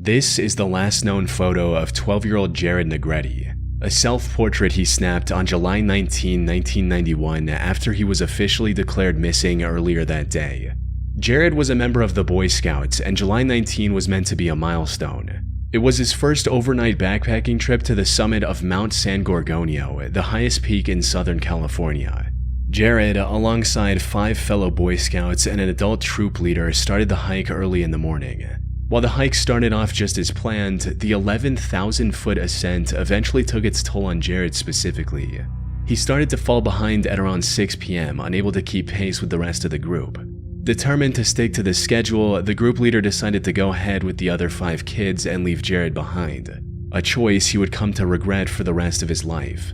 This is the last known photo of 12-year-old Jared Negretti, a self-portrait he snapped on July 19, 1991 after he was officially declared missing earlier that day. Jared was a member of the Boy Scouts, and July 19 was meant to be a milestone. It was his first overnight backpacking trip to the summit of Mount San Gorgonio, the highest peak in Southern California. Jared, alongside 5 fellow Boy Scouts and an adult troop leader, started the hike early in the morning. While the hike started off just as planned, the 11,000-foot ascent eventually took its toll on Jared specifically. He started to fall behind at around 6 p.m., unable to keep pace with the rest of the group. Determined to stick to the schedule, the group leader decided to go ahead with the other 5 kids and leave Jared behind, a choice he would come to regret for the rest of his life.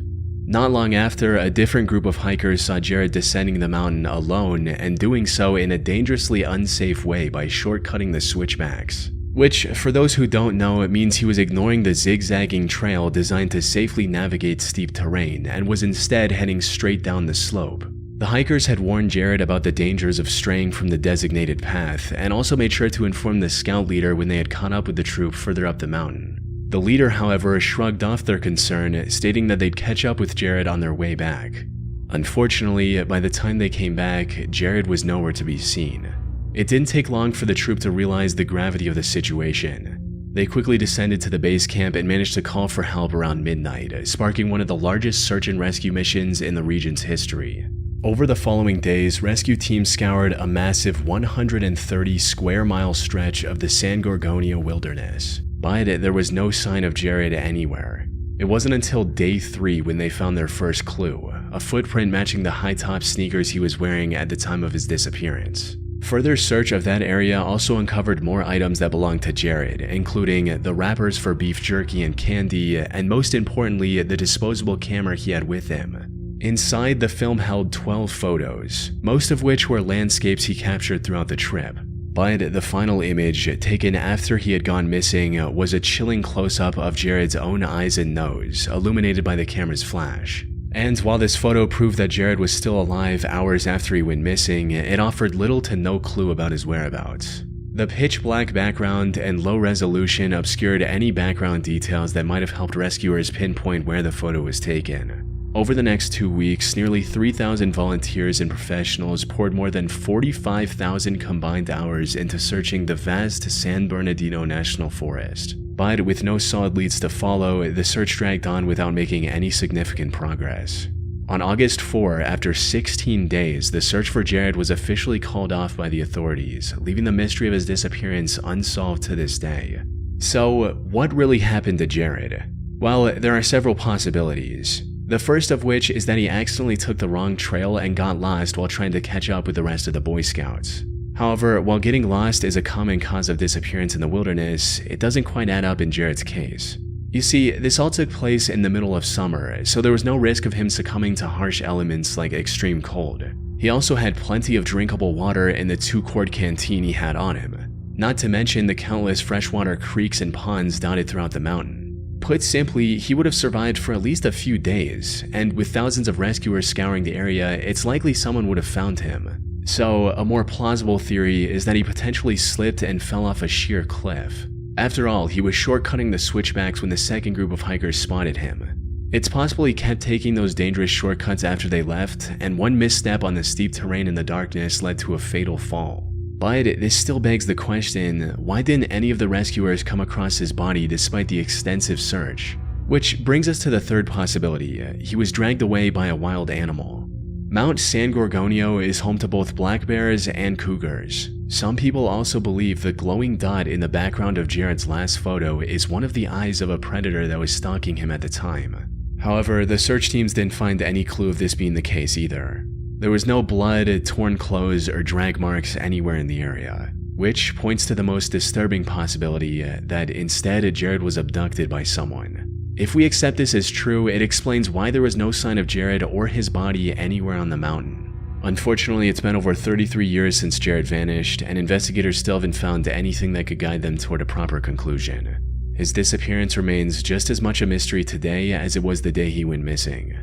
Not long after, a different group of hikers saw Jared descending the mountain alone and doing so in a dangerously unsafe way by shortcutting the switchbacks. Which, for those who don't know, it means he was ignoring the zigzagging trail designed to safely navigate steep terrain and was instead heading straight down the slope. The hikers had warned Jared about the dangers of straying from the designated path and also made sure to inform the scout leader when they had caught up with the troop further up the mountain. The leader, however, shrugged off their concern, stating that they'd catch up with Jared on their way back. Unfortunately, by the time they came back, Jared was nowhere to be seen. It didn't take long for the troop to realize the gravity of the situation. They quickly descended to the base camp and managed to call for help around midnight, sparking one of the largest search and rescue missions in the region's history. Over the following days, rescue teams scoured a massive 130 square mile stretch of the San Gorgonio wilderness, but there was no sign of Jared anywhere. It wasn't until day 3 when they found their first clue, a footprint matching the high-top sneakers he was wearing at the time of his disappearance. Further search of that area also uncovered more items that belonged to Jared, including the wrappers for beef jerky and candy, and most importantly, the disposable camera he had with him. Inside, the film held 12 photos, most of which were landscapes he captured throughout the trip. But the final image, taken after he had gone missing, was a chilling close-up of Jared's own eyes and nose, illuminated by the camera's flash. And while this photo proved that Jared was still alive hours after he went missing, it offered little to no clue about his whereabouts. The pitch-black background and low resolution obscured any background details that might have helped rescuers pinpoint where the photo was taken. Over the next 2 weeks, nearly 3,000 volunteers and professionals poured more than 45,000 combined hours into searching the vast San Bernardino National Forest. But with no solid leads to follow, the search dragged on without making any significant progress. On August 4, after 16 days, the search for Jared was officially called off by the authorities, leaving the mystery of his disappearance unsolved to this day. So, what really happened to Jared? Well, there are several possibilities. The first of which is that he accidentally took the wrong trail and got lost while trying to catch up with the rest of the Boy Scouts. However, while getting lost is a common cause of disappearance in the wilderness, it doesn't quite add up in Jared's case. You see, this all took place in the middle of summer, so there was no risk of him succumbing to harsh elements like extreme cold. He also had plenty of drinkable water in the 2-quart canteen he had on him, not to mention the countless freshwater creeks and ponds dotted throughout the mountain. Put simply, he would have survived for at least a few days, and with thousands of rescuers scouring the area, it's likely someone would have found him. So, a more plausible theory is that he potentially slipped and fell off a sheer cliff. After all, he was shortcutting the switchbacks when the second group of hikers spotted him. It's possible he kept taking those dangerous shortcuts after they left, and one misstep on the steep terrain in the darkness led to a fatal fall. But this still begs the question, why didn't any of the rescuers come across his body despite the extensive search? Which brings us to the third possibility, he was dragged away by a wild animal. Mount San Gorgonio is home to both black bears and cougars. Some people also believe the glowing dot in the background of Jared's last photo is one of the eyes of a predator that was stalking him at the time. However, the search teams didn't find any clue of this being the case either. There was no blood, torn clothes, or drag marks anywhere in the area, which points to the most disturbing possibility that instead Jared was abducted by someone. If we accept this as true, it explains why there was no sign of Jared or his body anywhere on the mountain. Unfortunately, it's been over 33 years since Jared vanished, and investigators still haven't found anything that could guide them toward a proper conclusion. His disappearance remains just as much a mystery today as it was the day he went missing.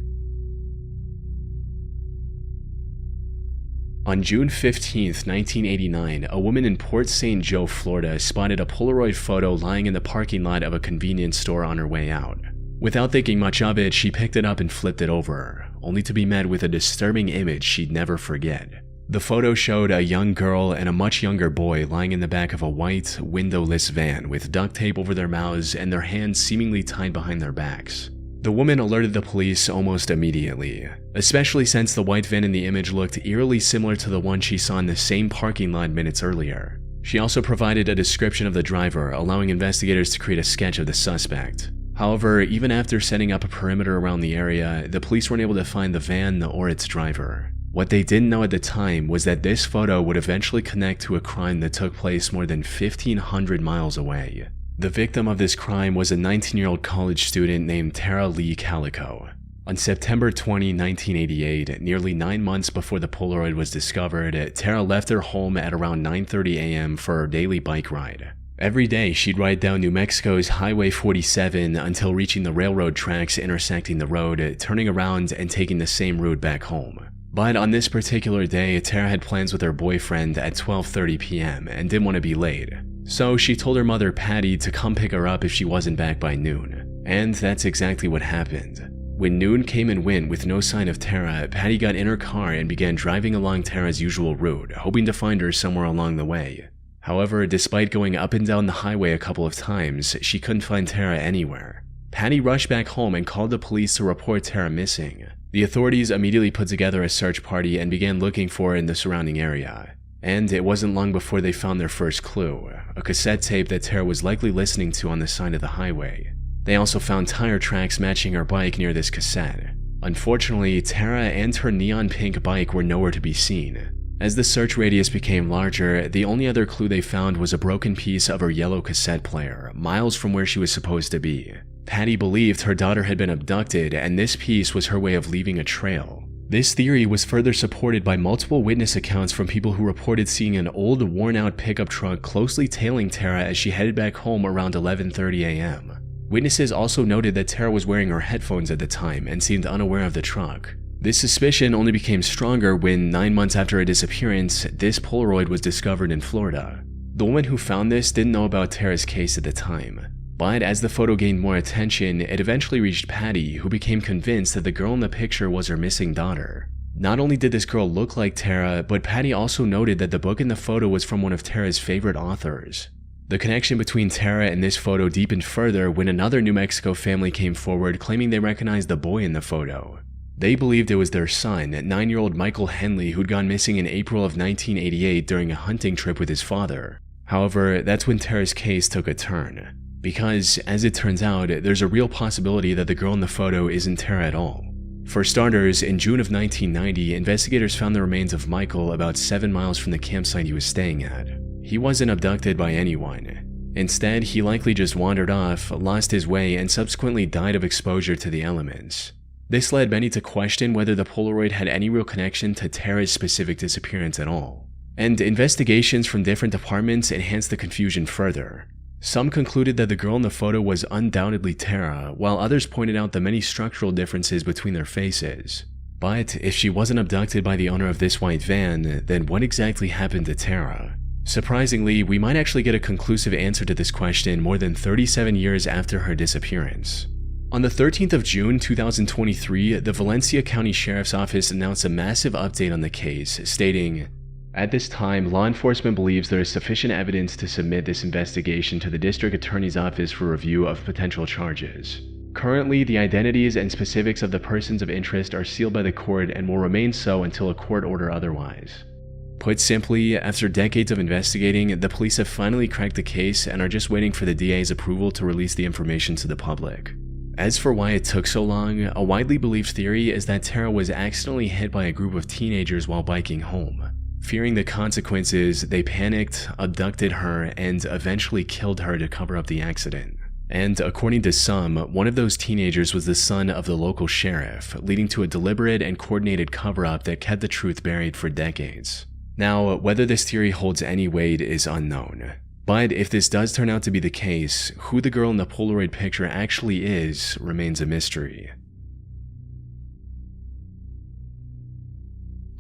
On June 15, 1989, a woman in Port St. Joe, Florida spotted a Polaroid photo lying in the parking lot of a convenience store on her way out. Without thinking much of it, she picked it up and flipped it over, only to be met with a disturbing image she'd never forget. The photo showed a young girl and a much younger boy lying in the back of a white, windowless van with duct tape over their mouths and their hands seemingly tied behind their backs. The woman alerted the police almost immediately, especially since the white van in the image looked eerily similar to the one she saw in the same parking lot minutes earlier. She also provided a description of the driver, allowing investigators to create a sketch of the suspect. However, even after setting up a perimeter around the area, the police weren't able to find the van or its driver. What they didn't know at the time was that this photo would eventually connect to a crime that took place more than 1,500 miles away. The victim of this crime was a 19-year-old college student named Tara Lee Calico. On September 20, 1988, nearly 9 months before the Polaroid was discovered, Tara left her home at around 9:30 a.m. for her daily bike ride. Every day, she'd ride down New Mexico's Highway 47 until reaching the railroad tracks intersecting the road, turning around and taking the same route back home. But on this particular day, Tara had plans with her boyfriend at 12:30 p.m. and didn't want to be late. So she told her mother, Patty, to come pick her up if she wasn't back by noon. And that's exactly what happened. When noon came and went with no sign of Tara, Patty got in her car and began driving along Tara's usual route, hoping to find her somewhere along the way. However, despite going up and down the highway a couple of times, she couldn't find Tara anywhere. Patty rushed back home and called the police to report Tara missing. The authorities immediately put together a search party and began looking for her in the surrounding area. And it wasn't long before they found their first clue, a cassette tape that Tara was likely listening to on the side of the highway. They also found tire tracks matching her bike near this cassette. Unfortunately, Tara and her neon pink bike were nowhere to be seen. As the search radius became larger, the only other clue they found was a broken piece of her yellow cassette player, miles from where she was supposed to be. Patty believed her daughter had been abducted, and this piece was her way of leaving a trail. This theory was further supported by multiple witness accounts from people who reported seeing an old, worn-out pickup truck closely tailing Tara as she headed back home around 11:30 a.m. Witnesses also noted that Tara was wearing her headphones at the time and seemed unaware of the truck. This suspicion only became stronger when, 9 months after her disappearance, this Polaroid was discovered in Florida. The woman who found this didn't know about Tara's case at the time. But as the photo gained more attention, it eventually reached Patty, who became convinced that the girl in the picture was her missing daughter. Not only did this girl look like Tara, but Patty also noted that the book in the photo was from one of Tara's favorite authors. The connection between Tara and this photo deepened further when another New Mexico family came forward claiming they recognized the boy in the photo. They believed it was their son, 9-year-old Michael Henley, who'd gone missing in April of 1988 during a hunting trip with his father. However, that's when Tara's case took a turn. Because, as it turns out, there's a real possibility that the girl in the photo isn't Tara at all. For starters, in June of 1990, investigators found the remains of Michael about 7 miles from the campsite he was staying at. He wasn't abducted by anyone. Instead, he likely just wandered off, lost his way, and subsequently died of exposure to the elements. This led many to question whether the Polaroid had any real connection to Tara's specific disappearance at all. And investigations from different departments enhanced the confusion further. Some concluded that the girl in the photo was undoubtedly Tara, while others pointed out the many structural differences between their faces. But if she wasn't abducted by the owner of this white van, then what exactly happened to Tara? Surprisingly, we might actually get a conclusive answer to this question more than 37 years after her disappearance. On the 13th of June 2023, the Valencia County Sheriff's Office announced a massive update on the case, stating, "At this time, law enforcement believes there is sufficient evidence to submit this investigation to the District Attorney's Office for review of potential charges. Currently, the identities and specifics of the persons of interest are sealed by the court and will remain so until a court order otherwise." Put simply, after decades of investigating, the police have finally cracked the case and are just waiting for the DA's approval to release the information to the public. As for why it took so long, a widely believed theory is that Tara was accidentally hit by a group of teenagers while biking home. Fearing the consequences, they panicked, abducted her, and eventually killed her to cover up the accident. And according to some, one of those teenagers was the son of the local sheriff, leading to a deliberate and coordinated cover-up that kept the truth buried for decades. Now, whether this theory holds any weight is unknown. But if this does turn out to be the case, who the girl in the Polaroid picture actually is remains a mystery.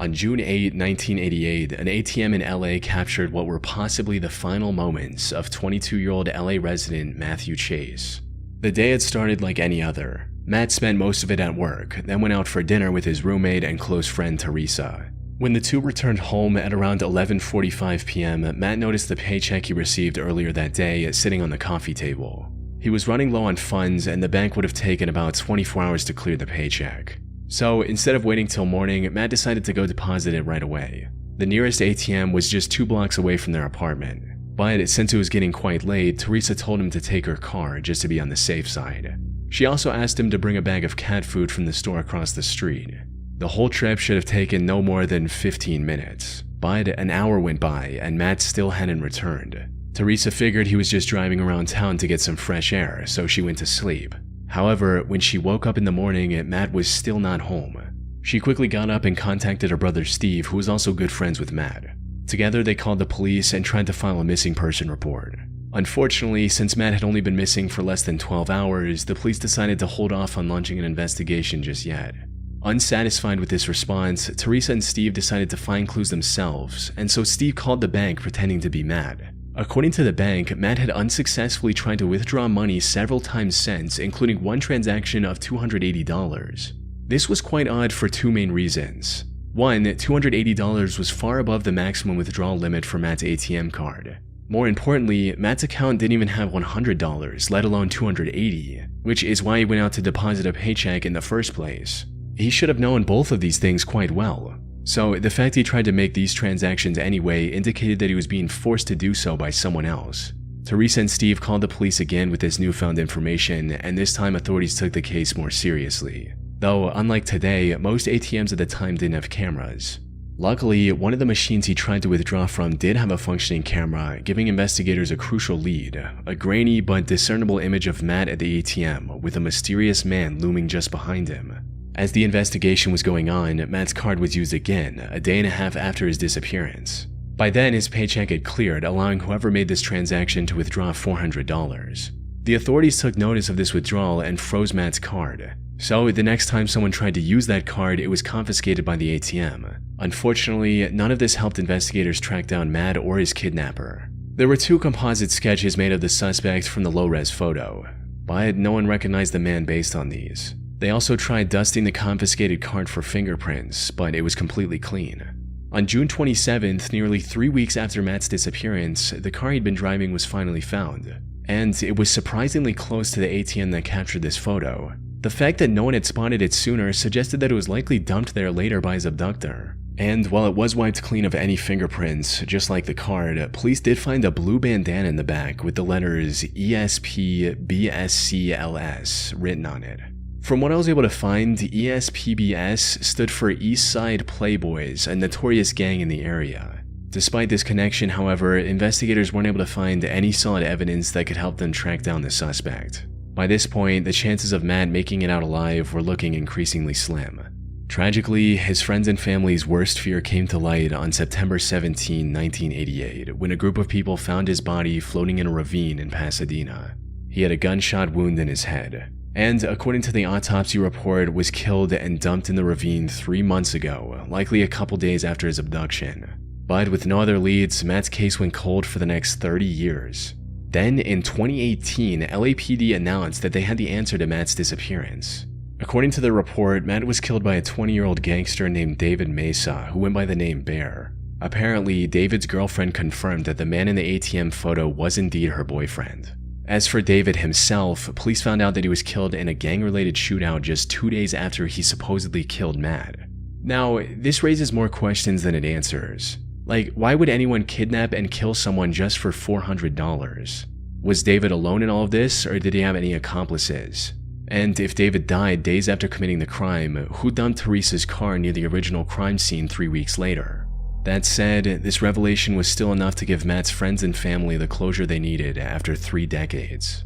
On June 8, 1988, an ATM in LA captured what were possibly the final moments of 22-year-old LA resident Matthew Chase. The day had started like any other. Matt spent most of it at work, then went out for dinner with his roommate and close friend Teresa. When the two returned home at around 11:45 p.m., Matt noticed the paycheck he received earlier that day sitting on the coffee table. He was running low on funds, and the bank would have taken about 24 hours to clear the paycheck. So instead of waiting till morning, Matt decided to go deposit it right away. The nearest ATM was just 2 blocks away from their apartment. But since it was getting quite late, Teresa told him to take her car just to be on the safe side. She also asked him to bring a bag of cat food from the store across the street. The whole trip should have taken no more than 15 minutes, but an hour went by and Matt still hadn't returned. Teresa figured he was just driving around town to get some fresh air, so she went to sleep. However, when she woke up in the morning, Matt was still not home. She quickly got up and contacted her brother Steve, who was also good friends with Matt. Together, they called the police and tried to file a missing person report. Unfortunately, since Matt had only been missing for less than 12 hours, the police decided to hold off on launching an investigation just yet. Unsatisfied with this response, Teresa and Steve decided to find clues themselves, and so Steve called the bank pretending to be Matt. According to the bank, Matt had unsuccessfully tried to withdraw money several times since, including one transaction of $280. This was quite odd for 2 main reasons. One, $280 was far above the maximum withdrawal limit for Matt's ATM card. More importantly, Matt's account didn't even have $100, let alone $280, which is why he went out to deposit a paycheck in the first place. He should have known both of these things quite well. So the fact he tried to make these transactions anyway indicated that he was being forced to do so by someone else. Teresa and Steve called the police again with this newfound information, and this time authorities took the case more seriously. Though, unlike today, most ATMs at the time didn't have cameras. Luckily, one of the machines he tried to withdraw from did have a functioning camera, giving investigators a crucial lead, a grainy but discernible image of Matt at the ATM, with a mysterious man looming just behind him. As the investigation was going on, Matt's card was used again, a day and a half after his disappearance. By then, his paycheck had cleared, allowing whoever made this transaction to withdraw $400. The authorities took notice of this withdrawal and froze Matt's card. So the next time someone tried to use that card, it was confiscated by the ATM. Unfortunately, none of this helped investigators track down Matt or his kidnapper. There were 2 composite sketches made of the suspect from the low-res photo, but no one recognized the man based on these. They also tried dusting the confiscated card for fingerprints, but it was completely clean. On June 27th, nearly 3 weeks after Matt's disappearance, the car he'd been driving was finally found. And it was surprisingly close to the ATM that captured this photo. The fact that no one had spotted it sooner suggested that it was likely dumped there later by his abductor. And while it was wiped clean of any fingerprints, just like the card, police did find a blue bandana in the back with the letters ESPBSCLS written on it. From what I was able to find, ESPBS stood for East Side Playboys, a notorious gang in the area. Despite this connection, however, investigators weren't able to find any solid evidence that could help them track down the suspect. By this point, the chances of Matt making it out alive were looking increasingly slim. Tragically, his friends and family's worst fear came to light on September 17, 1988, when a group of people found his body floating in a ravine in Pasadena. He had a gunshot wound in his head, and according to the autopsy report, was killed and dumped in the ravine 3 months ago, likely a couple days after his abduction. But with no other leads, Matt's case went cold for the next 30 years. Then, in 2018, LAPD announced that they had the answer to Matt's disappearance. According to the report, Matt was killed by a 20-year-old gangster named David Mesa, who went by the name Bear. Apparently, David's girlfriend confirmed that the man in the ATM photo was indeed her boyfriend. As for David himself, police found out that he was killed in a gang-related shootout just 2 days after he supposedly killed Matt. Now, this raises more questions than it answers. Like, why would anyone kidnap and kill someone just for $400? Was David alone in all of this, or did he have any accomplices? And if David died days after committing the crime, who dumped Teresa's car near the original crime scene 3 weeks later? That said, this revelation was still enough to give Matt's friends and family the closure they needed after 3 decades.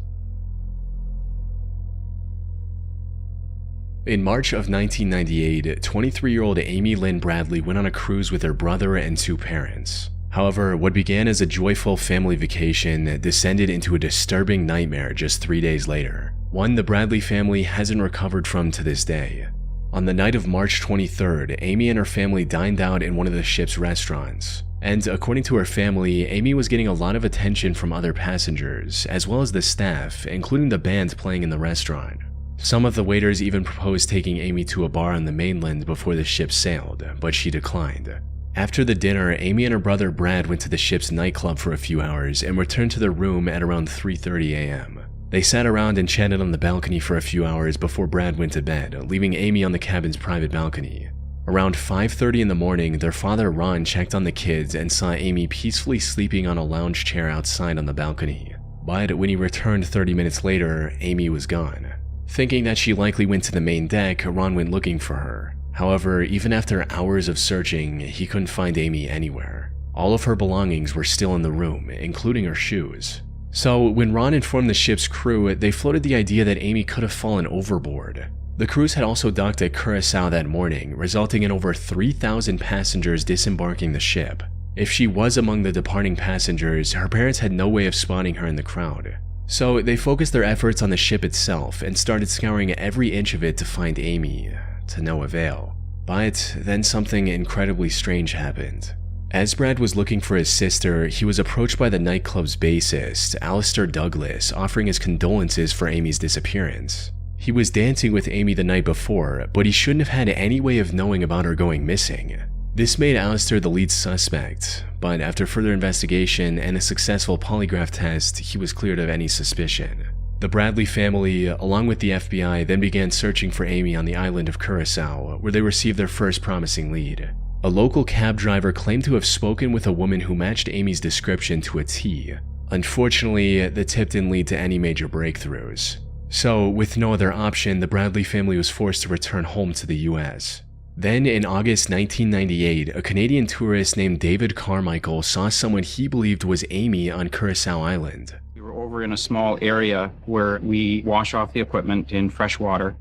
In March of 1998, 23-year-old Amy Lynn Bradley went on a cruise with her brother and 2 parents. However, what began as a joyful family vacation descended into a disturbing nightmare just 3 days later, one the Bradley family hasn't recovered from to this day. On the night of March 23rd, Amy and her family dined out in one of the ship's restaurants. And according to her family, Amy was getting a lot of attention from other passengers, as well as the staff, including the band playing in the restaurant. Some of the waiters even proposed taking Amy to a bar on the mainland before the ship sailed, but she declined. After the dinner, Amy and her brother Brad went to the ship's nightclub for a few hours and returned to their room at around 3:30 a.m. They sat around and chatted on the balcony for a few hours before Brad went to bed, leaving Amy on the cabin's private balcony. Around 5:30 in the morning, their father Ron checked on the kids and saw Amy peacefully sleeping on a lounge chair outside on the balcony. But when he returned 30 minutes later, Amy was gone. Thinking that she likely went to the main deck, Ron went looking for her. However, even after hours of searching, he couldn't find Amy anywhere. All of her belongings were still in the room, including her shoes. So when Ron informed the ship's crew, they floated the idea that Amy could have fallen overboard. The cruise had also docked at Curacao that morning, resulting in over 3,000 passengers disembarking the ship. If she was among the departing passengers, her parents had no way of spotting her in the crowd. So they focused their efforts on the ship itself and started scouring every inch of it to find Amy, to no avail. But then something incredibly strange happened. As Brad was looking for his sister, he was approached by the nightclub's bassist, Alistair Douglas, offering his condolences for Amy's disappearance. He was dancing with Amy the night before, but he shouldn't have had any way of knowing about her going missing. This made Alistair the lead suspect, but after further investigation and a successful polygraph test, he was cleared of any suspicion. The Bradley family, along with the FBI, then began searching for Amy on the island of Curacao, where they received their first promising lead. A local cab driver claimed to have spoken with a woman who matched Amy's description to a T. Unfortunately, the tip didn't lead to any major breakthroughs. So, with no other option, the Bradley family was forced to return home to the US. Then, in August 1998, a Canadian tourist named David Carmichael saw someone he believed was Amy on Curacao Island. We were over in a small area where we wash off the equipment in fresh water,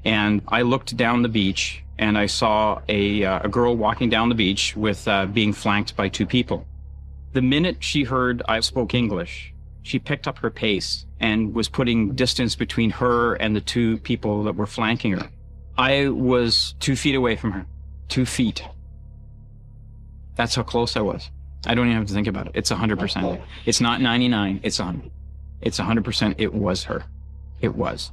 and I looked down the beach and I saw a girl walking down the beach with being flanked by two people. The minute she heard I spoke English, she picked up her pace and was putting distance between her and the two people that were flanking her. I was 2 feet away from her. 2 feet. That's how close I was. I don't even have to think about it. It's 100%. It's not 99, it's 100. It's 100%. It was her. It was.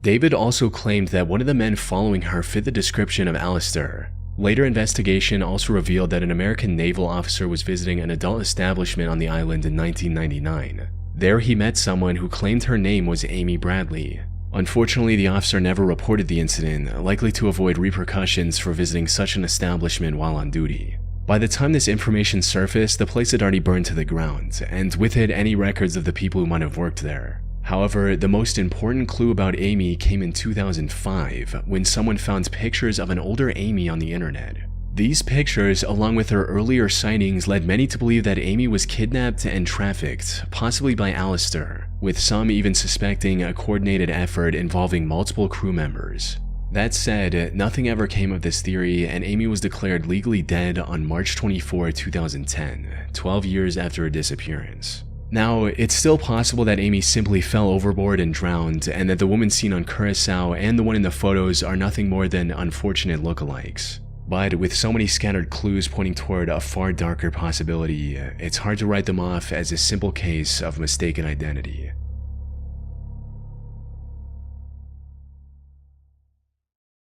David also claimed that one of the men following her fit the description of Alistair. Later investigation also revealed that an American naval officer was visiting an adult establishment on the island in 1999. There he met someone who claimed her name was Amy Bradley. Unfortunately, the officer never reported the incident, likely to avoid repercussions for visiting such an establishment while on duty. By the time this information surfaced, the place had already burned to the ground, and with it any records of the people who might have worked there. However, the most important clue about Amy came in 2005, when someone found pictures of an older Amy on the internet. These pictures, along with her earlier sightings, led many to believe that Amy was kidnapped and trafficked, possibly by Alistair, with some even suspecting a coordinated effort involving multiple crew members. That said, nothing ever came of this theory, and Amy was declared legally dead on March 24, 2010, 12 years after her disappearance. Now, it's still possible that Amy simply fell overboard and drowned, and that the woman seen on Curacao and the one in the photos are nothing more than unfortunate lookalikes. But with so many scattered clues pointing toward a far darker possibility, it's hard to write them off as a simple case of mistaken identity.